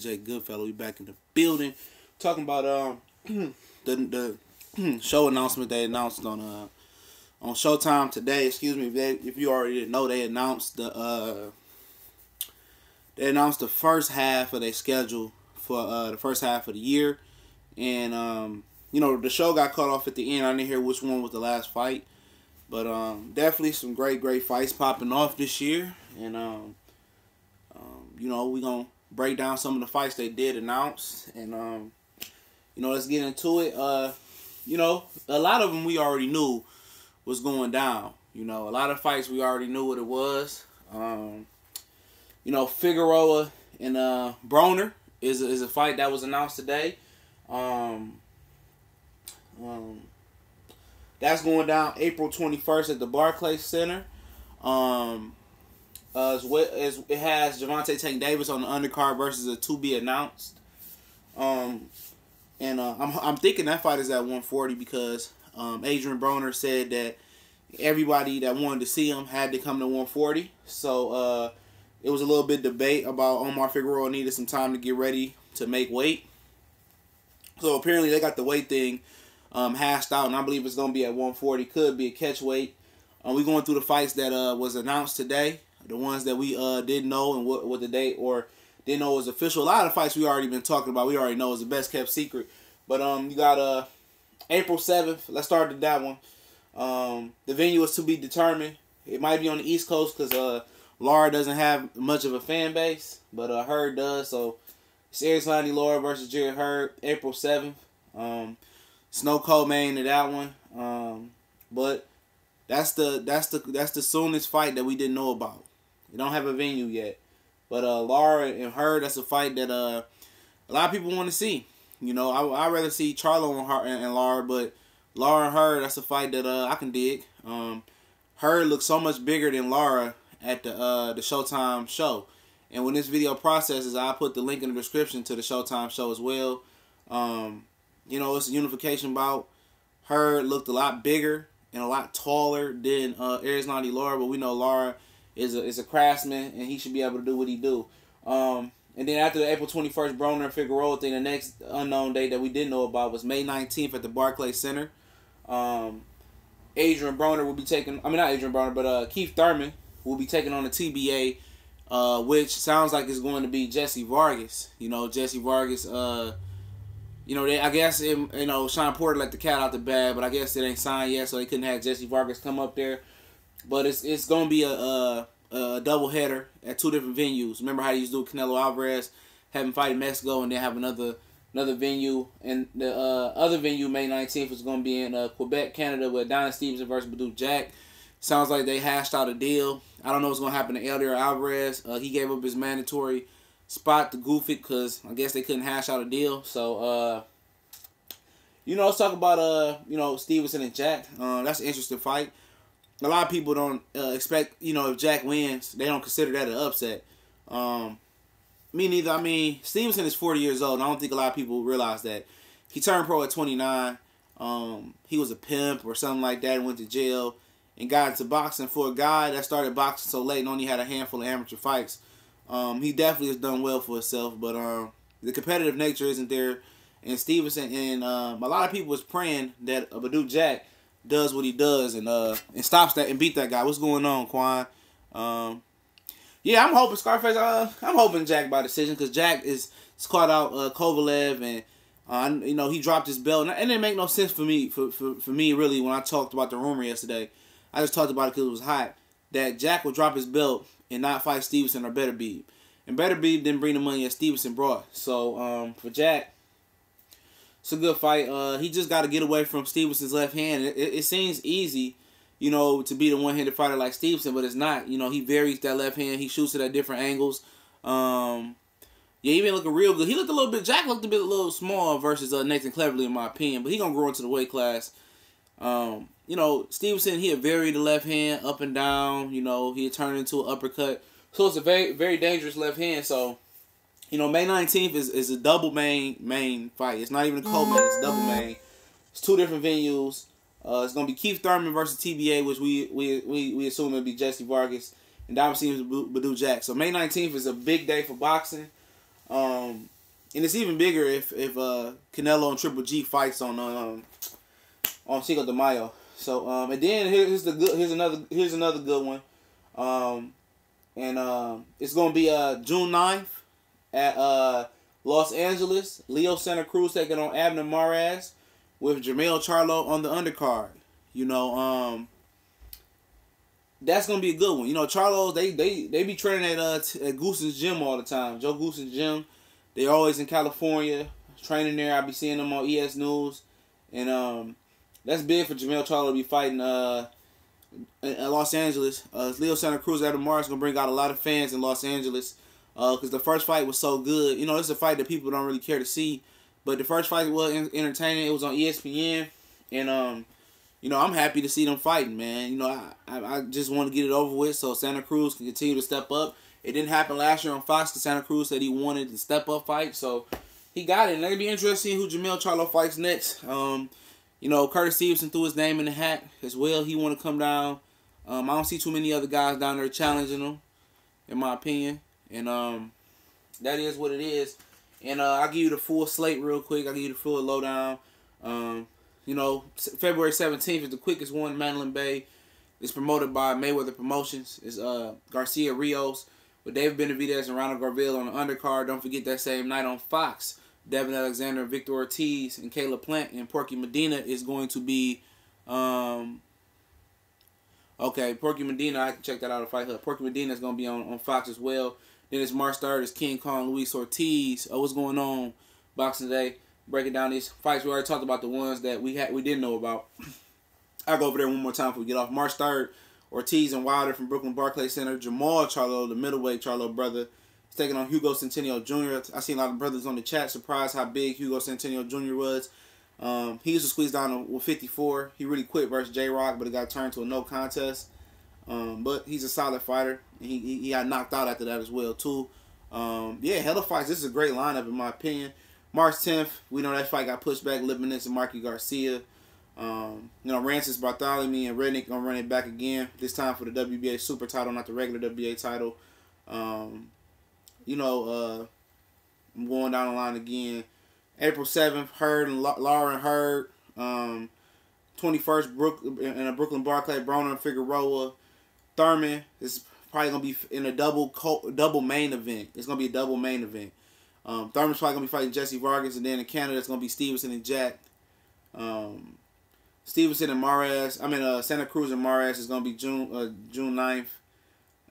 Jay Goodfellow, we back in the building, talking about the show announcement they announced on Showtime today. Excuse me, if you already didn't know, they announced the first half of their schedule for the first half of the year, and you know, the show got cut off at the end. I didn't hear which one was the last fight, but definitely some great fights popping off this year, and you know, we gonna break down some of the fights they did announce, and you know, let's get into it. You know, a lot of them we already knew was going down. You know, a lot of fights we already knew what it was. You know, Figueroa and Broner is a fight that was announced today. That's going down April 21st at the Barclays Center. As it has Gervonta Tank Davis on the undercard versus a to be announced. I'm thinking that fight is at 140 because Adrien Broner said that everybody that wanted to see him had to come to 140. So it was a little bit debate about Omar Figueroa needed some time to get ready to make weight. So apparently they got the weight thing hashed out, and I believe it's going to be at 140. Could be a catch weight. We're going through the fights that was announced today. The ones that we didn't know and what the date or didn't know was official. A lot of fights we already been talking about. We already know is the best kept secret. But you got April 7th. Let's start with that one. The venue is to be determined. It might be on the East Coast because Lara doesn't have much of a fan base, but Hurd does. So it's Erislandy Lara versus Jared Hurd, April 7th. Snow co-main to that one. But that's the soonest fight that we didn't know about. We don't have a venue yet. But Lara and Hurd, that's a fight that a lot of people want to see. You know, I'd rather see Charlo and Lara, but Lara and Hurd, that's a fight that I can dig. Hurd looks so much bigger than Lara at the Showtime show. And when this video processes, I'll put the link in the description to the Showtime show as well. You know, it's a unification bout. Hurd looked a lot bigger and a lot taller than Erislandy Lara, but we know Lara is a craftsman, and he should be able to do what he do. And then after the April 21st Broner and Figueroa thing, the next unknown date that we didn't know about was May 19th at the Barclays Center. Adrien Broner will be taking, I mean not Adrien Broner, but Keith Thurman will be taking on the TBA, which sounds like it's going to be Jesse Vargas. You know, Jesse Vargas, you know, I guess, you know, Sean Porter let the cat out the bag, but I guess it ain't signed yet, so they couldn't have Jesse Vargas come up there. But it's going to be a double header at two different venues. Remember how they used to do Canelo Alvarez, have him fight in Mexico, and then have another venue. And the other venue, May 19th, is going to be in Quebec, Canada, with Adonis Stevenson versus Badou Jack. Sounds like they hashed out a deal. I don't know what's going to happen to Adrien Alvarez. He gave up his mandatory spot to goof it because I guess they couldn't hash out a deal. So, you know, let's talk about, you know, Stevenson and Jack. That's an interesting fight. A lot of people don't expect, you know, if Jack wins, they don't consider that an upset. Me neither. I mean, Stevenson is 40 years old, and I don't think a lot of people realize that. He turned pro at 29. He was a pimp or something like that and went to jail and got into boxing. For a guy that started boxing so late and only had a handful of amateur fights, he definitely has done well for himself. But the competitive nature isn't there. And Stevenson and a lot of people was praying that Badou Jack does what he does and stops that and beat that guy. What's going on, Quan? Yeah, I'm hoping Scarface. I'm hoping Jack by decision because Jack is caught out Kovalev, and you know, he dropped his belt, and it didn't make no sense for me. For me, really, when I talked about the rumor yesterday, I just talked about it because it was hot that Jack would drop his belt and not fight Stevenson or Beterbiev, and Beterbiev didn't bring the money that Stevenson brought. So for Jack, it's a good fight. He just got to get away from Stevenson's left hand. It seems easy, you know, to be the one-handed fighter like Stevenson, but it's not. You know, he varies that left hand. He shoots it at different angles. Yeah, he been looking real good. He looked a little bit, Jack looked a little small versus Nathan Cleverly, in my opinion, but he going to grow into the weight class. You know, Stevenson, he'll vary the left hand up and down. You know, he'll turn into an uppercut. So it's a very dangerous left hand. So, you know, May 19th is a double main fight. It's not even a co-main. It's double main. It's two different venues. It's gonna be Keith Thurman versus TBA, which we assume it'll be Jesse Vargas, and Dom seems Badou Jack. So May 19th is a big day for boxing. and it's even bigger if Canelo and Triple G fights on Cinco de Mayo. So and then here's another good one. It's gonna be June 9th at Los Angeles. Leo Santa Cruz taking on Abner Marez with Jermell Charlo on the undercard. You know, that's gonna be a good one. You know, Charlo's they be training at Goose's gym all the time. Joe Goose's gym. They're always in California training there. I be seeing them on ES News, and that's big for Jermell Charlo to be fighting in Los Angeles. Leo Santa Cruz at tomorrow is gonna bring out a lot of fans in Los Angeles because the first fight was so good. You know, it's a fight that people don't really care to see, but the first fight was entertaining. It was on ESPN, and you know, I'm happy to see them fighting, man. You know, I just want to get it over with so Santa Cruz can continue to step up. It didn't happen last year on Fox because Santa Cruz said he wanted to step up fight, so he got it. And it'll be interesting who Jermell Charlo fights next. You know, Curtis Stevenson threw his name in the hat as well. He want to come down. I don't see too many other guys down there challenging him, in my opinion. And that is what it is. And I'll give you the full slate real quick. I'll give you the full lowdown. You know, February 17th is the quickest one. Mandalay Bay. It's promoted by Mayweather Promotions. It's Garcia Rios with David Benavidez and Ronald Garville on the undercard. Don't forget that same night on Fox, Devin Alexander, Victor Ortiz, and Caleb Plant and Porky Medina is going to be okay, Porky Medina, I can check that out on Fight Hub. Porky Medina is going to be on Fox as well. Then it's March 3rd, it's King Kong, Luis Ortiz. What's going on, Boxing Day? Breaking down these fights. We already talked about the ones that we didn't know about. I'll go over there one more time before we get off. March 3rd, Ortiz and Wilder from Brooklyn Barclays Center. Jamal Charlo, the middleweight Charlo brother, is taking on Hugo Centennial Jr. I seen a lot of brothers on the chat surprised how big Hugo Centennial Jr. was. He used to squeeze down with 54. He really quit versus J-Rock, but it got turned to a no contest. But he's a solid fighter. And he got knocked out after that as well, too. Yeah, hell of fights. This is a great lineup, in my opinion. March 10th, we know that fight got pushed back. Libanese and Marky Garcia. You know, Rancis Bartholomew and Rednick gonna run it back again. This time for the WBA super title, not the regular WBA title. You know, I'm going down the line again. April 7th, Hurd and Lauren Hurd. 21st, in a Brooklyn Barclay, Broner and Figueroa. Thurman is probably gonna be in a double main event. It's gonna be a double main event. Thurman's probably gonna be fighting Jesse Vargas, and then in Canada it's gonna be Stevenson and Jack. Stevenson and Marez. Santa Cruz and Marez is gonna be June 9th.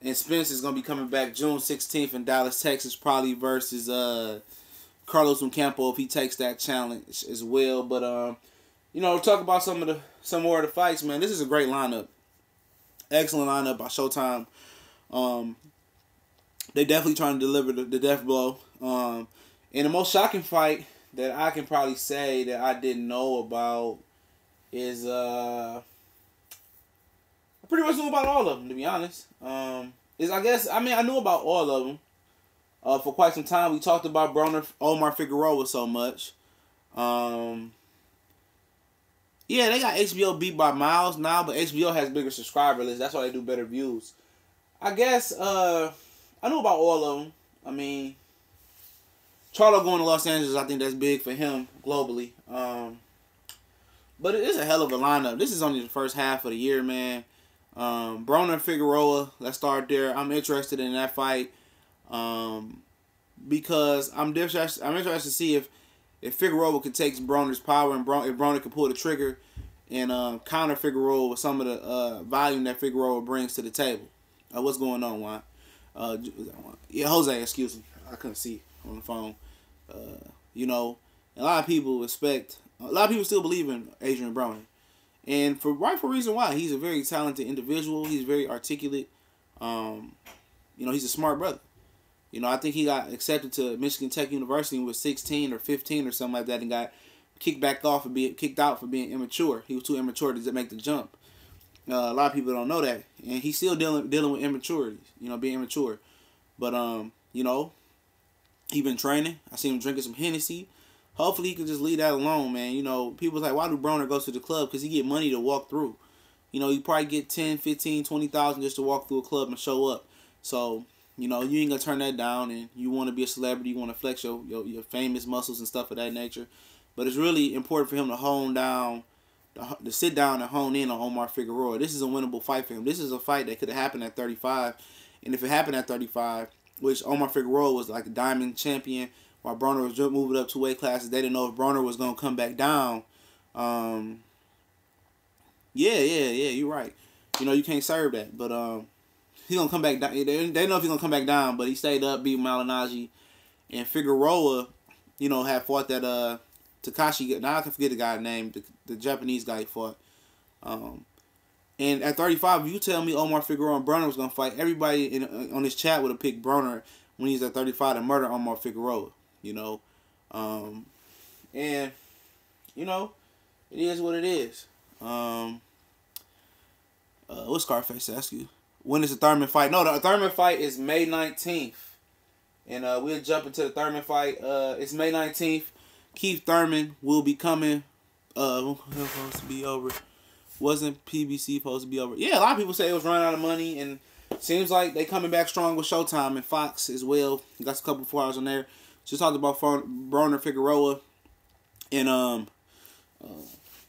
And Spence is gonna be coming back June 16th in Dallas, Texas, probably versus Carlos Uncampo if he takes that challenge as well. But you know, talk about some more of the fights, man. This is a great lineup. Excellent lineup by Showtime. They definitely trying to deliver the death blow. And the most shocking fight that I can probably say that I didn't know about is I pretty much knew about all of them, to be honest. I knew about all of them for quite some time. We talked about Omar Figueroa so much. Yeah, they got HBO beat by miles now, but HBO has bigger subscriber lists. That's why they do better views. I guess I knew about all of them. I mean, Charlo going to Los Angeles, I think that's big for him globally. But it is a hell of a lineup. This is only the first half of the year, man. Broner and Figueroa, let's start there. I'm interested in that fight because I'm interested to see if Figueroa could take Broner's power and if Broner could pull the trigger and counter Figueroa with some of the volume that Figueroa brings to the table. What's going on, Juan? Yeah, Jose, excuse me. I couldn't see on the phone. You know, a lot of people still believe in Adrien Broner. And for rightful reason why. He's a very talented individual. He's very articulate. You know, he's a smart brother. You know, I think he got accepted to Michigan Tech University when he was 16 or 15 or something like that and got kicked out for being immature. He was too immature to make the jump. A lot of people don't know that. And he's still dealing with immaturity, you know, being immature. But, you know, he been training. I seen him drinking some Hennessy. Hopefully he can just leave that alone, man. You know, people's like, why do Broner go to the club? Because he get money to walk through. You know, you probably get 10, 15, 20,000 just to walk through a club and show up. So, You know, you ain't gonna turn that down, and you want to be a celebrity. You want to flex your famous muscles and stuff of that nature. But it's really important for him to hone down, to sit down and hone in on Omar Figueroa. This is a winnable fight for him. This is a fight that could have happened at 35, and if it happened at 35, which Omar Figueroa was like a diamond champion, while Broner was moving up 2 weight classes, they didn't know if Broner was gonna come back down. Yeah, you're right. You know, you can't serve that, but he's gonna come back down. They know if he's gonna come back down, but he stayed up, beat Malignaggi, and Figueroa, you know, had fought that Takashi. Now I can forget the guy's name, the Japanese guy he fought. And at 35, if you tell me Omar Figueroa and Broner was gonna fight, everybody on this chat would have picked Broner when he's at 35 to murder Omar Figueroa. You know, and you know, it is what it is. What's Scarface ask you? When is the Thurman fight? No, the Thurman fight is May 19th. And we'll jump into the Thurman fight. It's May 19th. Keith Thurman will be coming. Supposed to be over. Wasn't PBC supposed to be over? Yeah, a lot of people say it was running out of money. And seems like they coming back strong with Showtime and Fox as well. Got a couple 4 hours on there. Just talked about Broner Figueroa. And,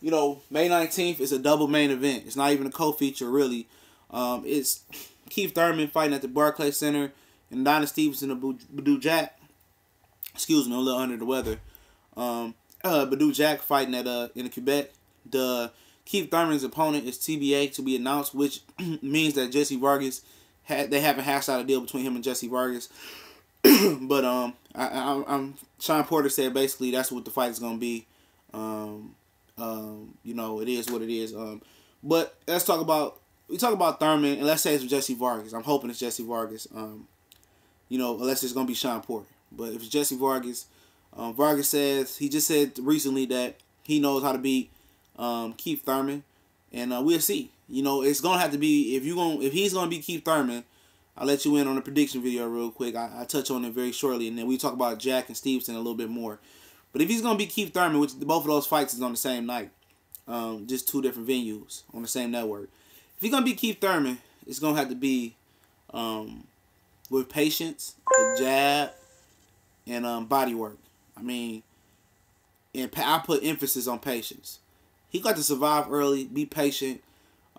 you know, May 19th is a double main event. It's not even a co-feature, really. It's Keith Thurman fighting at the Barclays Center and Donna Stevenson and Badou Jack. Excuse me, I'm a little under the weather. Badou Jack fighting at in Quebec. The Keith Thurman's opponent is TBA to be announced, which means that Jesse Vargas they haven't hashed out a deal between him and Jesse Vargas. But I'm Sean Porter said basically that's what the fight is gonna be. You know, it is what it is. But let's talk about Thurman, and let's say it's Jesse Vargas. I'm hoping it's Jesse Vargas. You know, unless it's gonna be Sean Porter. But if it's Jesse Vargas, Vargas says he just said recently that he knows how to beat Keith Thurman, and we'll see. You know, it's gonna have to be if he's gonna beat Keith Thurman. I'll let you in on the prediction video real quick. I touch on it very shortly, and then we talk about Jack and Stevenson a little bit more. But if he's going to beat Keith Thurman, which both of those fights is on the same night, just 2 different venues on the same network. If he's going to beat Keith Thurman, it's going to have to be with patience, a jab, and body work. I mean, and I put emphasis on patience. He got to survive early, be patient.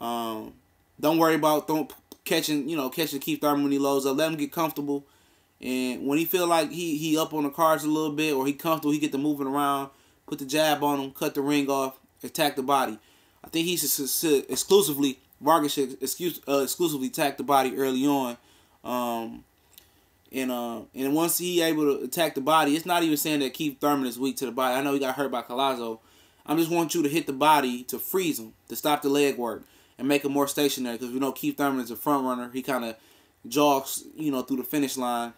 Don't worry about catching Keith Thurman when he loads up. Let him get comfortable. And when he feel like he up on the cards a little bit, or he comfortable, he get to moving around, put the jab on him, cut the ring off, attack the body. I think he should exclusively, Vargas should exclusively attack the body early on. And once he able to attack the body, it's not even saying that Keith Thurman is weak to the body. I know he got hurt by Collazo. I just want you to hit the body to freeze him, to stop the leg work, and make him more stationary. Because we know Keith Thurman is a front runner. He kind of jogs, you know, through the finish line.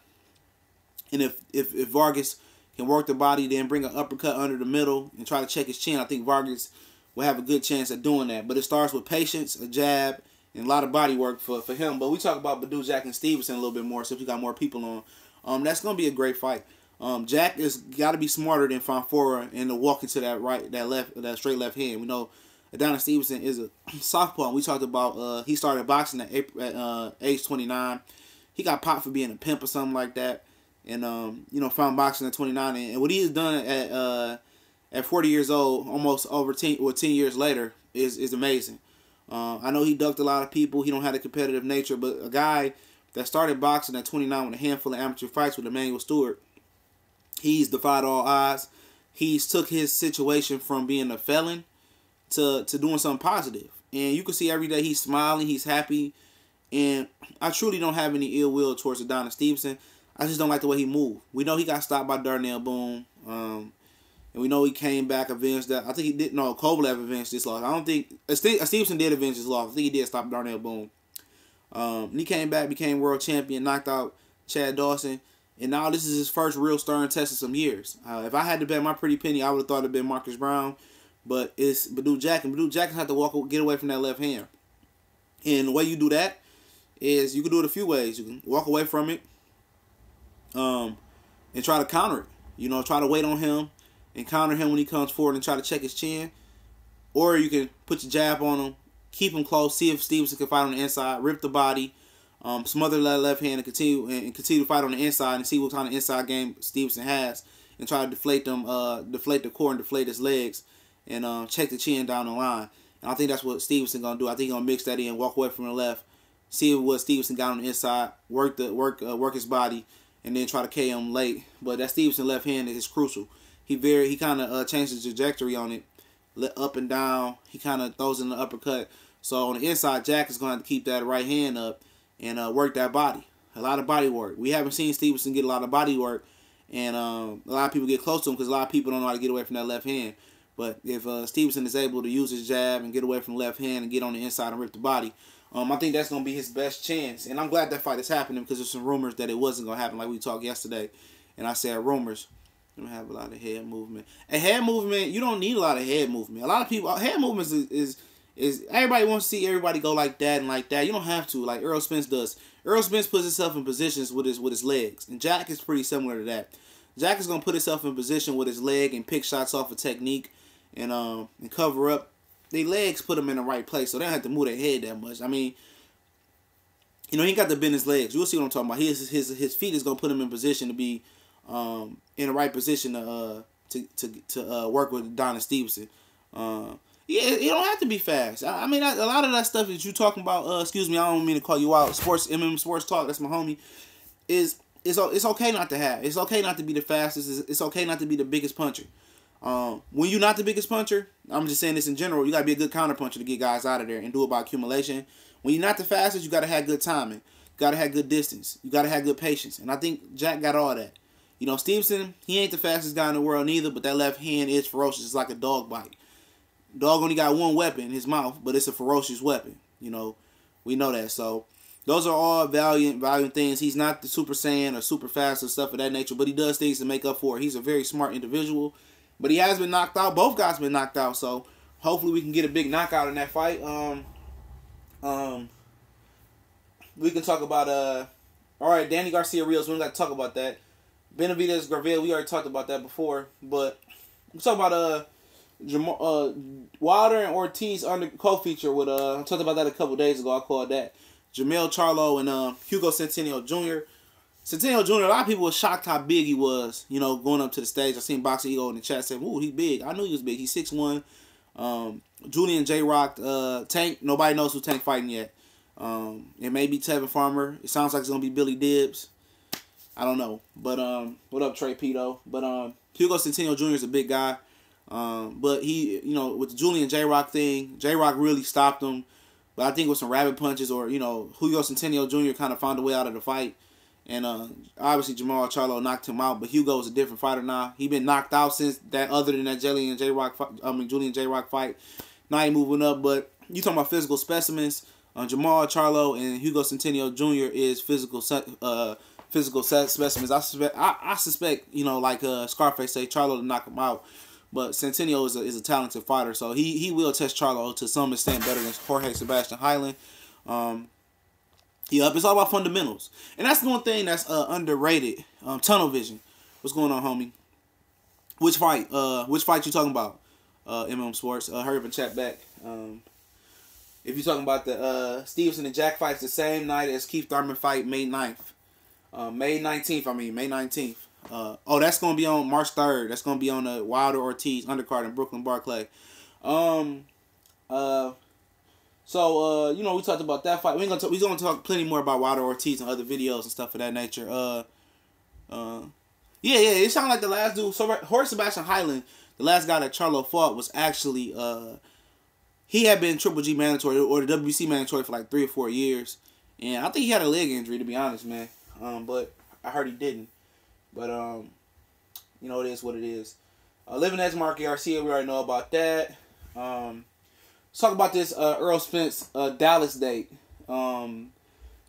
And if Vargas can work the body, then bring an uppercut under the middle and try to check his chin, I think Vargas will have a good chance at doing that. But it starts with patience, a jab, and a lot of body work for him. But we talk about Badou Jack and Stevenson a little bit more since we got more people on. That's going to be a great fight. Jack is got to be smarter than Fonfora and to walk into that straight left hand. We know Adonis Stevenson is a southpaw. We talked about he started boxing at age 29. He got popped for being a pimp or something like that. And, you know, found boxing at 29. And what he has done at 40 years old, almost over 10 years later, is amazing. I know he ducked a lot of people. He don't have a competitive nature. But a guy that started boxing at 29 with a handful of amateur fights with Emmanuel Stewart, he's defied all odds. He's took his situation from being a felon to doing something positive. And you can see every day he's smiling, he's happy. And I truly don't have any ill will towards Adonis Stevenson. I just don't like the way he moved. We know he got stopped by Darnell Boone. And we know he came back, avenged that. I think he did. No, Kovalev avenged this loss. I don't think Stevenson did avenge his loss. I think he did stop Darnell Boone. And he came back, became world champion, knocked out Chad Dawson. And now this is his first real stern test in some years. If I had to bet my pretty penny, I would have thought it'd been Marcus Brown. But it's Badou Jack. And Badou Jack had to get away from that left hand. And the way you do that is you can do it a few ways. You can walk away from it. And try to counter it. You know, try to wait on him and counter him when he comes forward and try to check his chin. Or you can put your jab on him, keep him close, see if Stevenson can fight on the inside, rip the body, Smother that left hand and continue to fight on the inside and see what kind of inside game Stevenson has, and try to deflate the core and deflate his legs, and check the chin down the line. And I think that's what Stevenson gonna do. I think he's gonna mix that in, walk away from the left, see what Stevenson got on the inside, work his body, and then try to KO him late. But that Stevenson left hand is crucial. He kind of changed the trajectory on it, up and down. He kind of throws in the uppercut. So on the inside, Jack is going to have to keep that right hand up and work that body. A lot of body work. We haven't seen Stevenson get a lot of body work, and a lot of people get close to him because a lot of people don't know how to get away from that left hand. But if Stevenson is able to use his jab and get away from the left hand and get on the inside and rip the body, I think that's going to be his best chance. And I'm glad that fight is happening because there's some rumors that it wasn't going to happen like we talked yesterday. And I said rumors. You don't have a lot of head movement. And head movement, you don't need a lot of head movement. A lot of people, head movements is everybody wants to see everybody go like that and like that. You don't have to, like Errol Spence does. Errol Spence puts himself in positions with his legs, and Jack is pretty similar to that. Jack is gonna put himself in position with his leg and pick shots off of technique, and cover up. Their legs put him in the right place, so they don't have to move their head that much. I mean, he ain't got to bend his legs. You'll see what I'm talking about. His feet is gonna put him in position to be in the right position to work with Donna Stevenson. Yeah, it don't have to be fast. I mean, a lot of that stuff that you talking about. Excuse me, I don't mean to call you out. MMA Sports Talk. That's my homie. It's okay not to have. It's okay not to be the fastest. It's okay not to be the biggest puncher. When you're not the biggest puncher, I'm just saying this in general. You gotta be a good counter puncher to get guys out of there and do it by accumulation. When you're not the fastest, you gotta have good timing. You gotta have good distance. You gotta have good patience. And I think Jack got all that. Stevenson, he ain't the fastest guy in the world neither, but that left hand is ferocious. It's like a dog bite. Dog only got one weapon in his mouth, but it's a ferocious weapon. We know that. So those are all valiant things. He's not the Super Saiyan or super fast or stuff of that nature, but he does things to make up for it. He's a very smart individual, but he has been knocked out. Both guys been knocked out, so hopefully we can get a big knockout in that fight. We can talk about all right, Danny Garcia Rios. We don't got to talk about that. Benavidez Gravell, we already talked about that before, but we talk about Wilder and Ortiz under co-feature with I talked about that a couple days ago. I called that Jamel Charlo and Hugo Centennial Jr. Centennial Jr. A lot of people were shocked how big he was. Going up to the stage. I seen Boxing Ego in the chat saying, "Ooh, he big." I knew he was big. He's 6'1". Julian J Rock, Tank. Nobody knows who Tank fighting yet. It may be Tevin Farmer. It sounds like it's gonna be Billy Dibbs. I don't know, but what up, Trey Pito? But Hugo Centennial Jr. is a big guy. But he, with the Julian J Rock thing, J Rock really stopped him. But I think with some rabbit punches or Hugo Centennial Jr. kind of found a way out of the fight, and obviously Jamal Charlo knocked him out. But Hugo is a different fighter now. He been knocked out since that. Other than that Julian J Rock fight, now he moving up. But you talking about physical specimens? Jamal Charlo and Hugo Centennial Jr. is physical specimens. I suspect like Scarface say, Charlo to knock him out. But Centennial is a talented fighter, so he will test Charlo to some extent better than Jorge Sebastian Highland. It's all about fundamentals, and that's the one thing that's underrated. Tunnel vision. What's going on, homie? Which fight? Which fight you talking about? MM Sports. Hurry up and chat back. If you're talking about the Stevenson and Jack fights the same night as Keith Thurman fight, May 9th. May 19th. That's going to be on March 3rd. That's going to be on the Wilder Ortiz undercard in Brooklyn Barclay. We talked about that fight. We're going to talk plenty more about Wilder Ortiz and other videos and stuff of that nature. It sounded like the last dude. So Jorge Sebastian Highland, the last guy that Charlo fought, was actually he had been Triple G mandatory or the WBC mandatory for like 3 or 4 years, and I think he had a leg injury, to be honest, man. But I heard he didn't. But it is what it is. Living as Mark Garcia, we already know about that. Let's talk about this Errol Spence Dallas date. June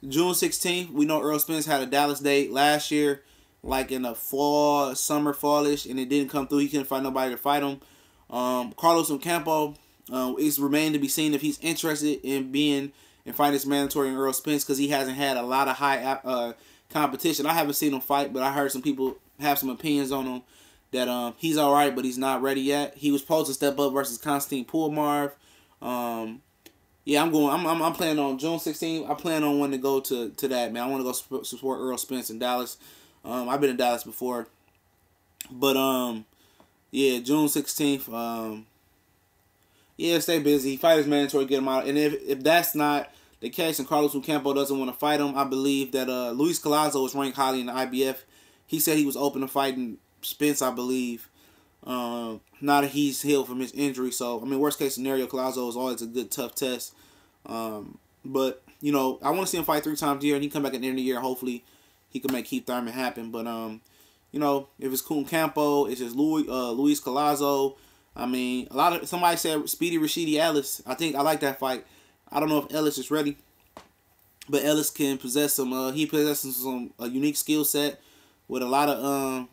16th, we know Errol Spence had a Dallas date last year, like in the fallish, and it didn't come through. He couldn't find nobody to fight him. Carlos Ocampo, it's remained to be seen if he's interested in fighting this mandatory in Errol Spence, because he hasn't had a lot of high competition. I haven't seen him fight, but I heard some people have some opinions on him that he's all right, but he's not ready yet. He was supposed to step up versus Konstantin Pulemarv. Yeah, I'm going. I'm planning on June 16th. I plan on wanting to go to that, man. I want to go support Earl Spence in Dallas. I've been in Dallas before, but yeah, June 16th. Yeah, stay busy. Fight is mandatory. Get him out. And if that's not the case, and Carlos Ocampo doesn't want to fight him, I believe that Luis Collazo is ranked highly in the IBF. He said he was open to fighting Spence, I believe. Now that he's healed from his injury, so I mean, worst case scenario, Collazo is always a good tough test. But you know, I want to see him fight 3 times a year, and he come back at the end of the year. Hopefully, he can make Keith Thurman happen. But you know, if it's Ocampo, it's just Luis Collazo. I mean, somebody said Speedy Rashidi Ellis. I like that fight. I don't know if Ellis is ready, but Ellis can possess some. He possesses a unique skill set with a lot of.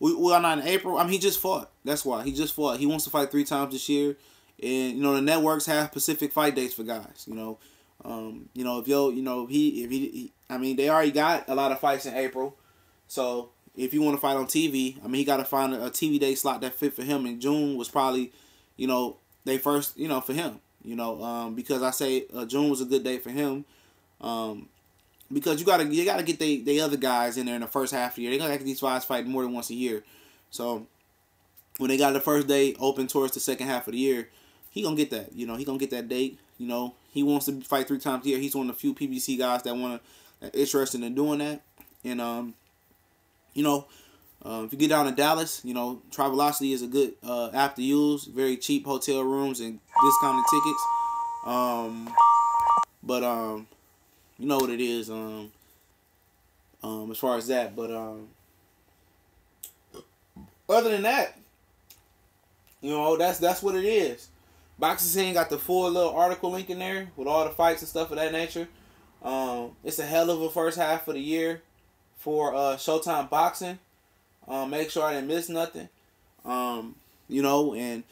We are not in April. I mean, he just fought. That's why he just fought. He wants to fight 3 times this year, and you know the networks have specific fight dates for guys. You know, I mean, they already got a lot of fights in April, so. If you want to fight on TV, I mean, he got to find a TV day slot that fit for him. And June was probably, you know, they first, you know, for him. You know, because I say June was a good day for him. Because you gotta get the other guys in there in the first half of the year. They gotta get these guys fighting more than once a year. So when they got the first day open towards the second half of the year, he gonna get that. You know, he gonna get that date. You know, he wants to fight 3 times a year. He's one of the few PBC guys that interested in doing that. And you know, if you get down to Dallas, you know, Travelocity is a good app to use. Very cheap hotel rooms and discounted tickets. But you know what it is. As far as that, but other than that, you know, that's what it is. Boxing Scene got the full little article link in there with all the fights and stuff of that nature. It's a hell of a first half of the year for Showtime Boxing. Make sure I didn't miss nothing. You know, and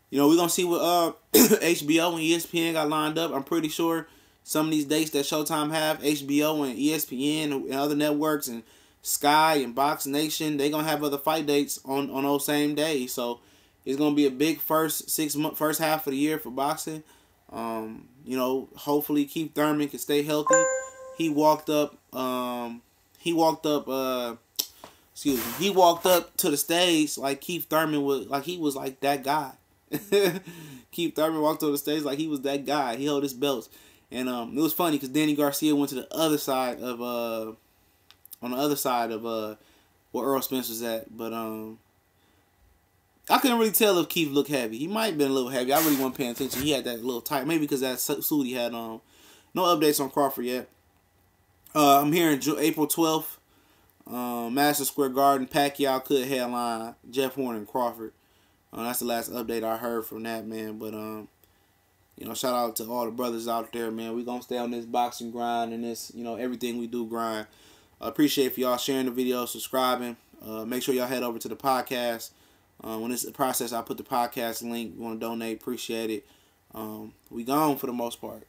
you know, we're gonna see what HBO and ESPN got lined up. I'm pretty sure some of these dates that Showtime have, HBO and ESPN and other networks and Sky and Box Nation, they gonna have other fight dates on those same days. So it's gonna be a big first half of the year for boxing. You know, hopefully Keith Thurman can stay healthy. He walked up to the stage like Keith Thurman was, like he was like that guy. Keith Thurman walked to the stage like he was that guy. He held his belts. And it was funny because Danny Garcia went to the other side of where Earl Spence was at. But I couldn't really tell if Keith looked heavy. He might have been a little heavy. I really wasn't paying attention. He had that little tight, maybe because that suit he had on. No updates on Crawford yet. I'm hearing April 12th. Madison Square Garden, Pacquiao could headline Jeff Horn and Crawford. That's the last update I heard from that, man. But you know, shout out to all the brothers out there, man. We gonna stay on this boxing grind and this, you know, everything we do grind. Appreciate for y'all sharing the video, subscribing. Make sure y'all head over to the podcast. When it's a process, I put the podcast link. You want to donate? Appreciate it. We gone for the most part.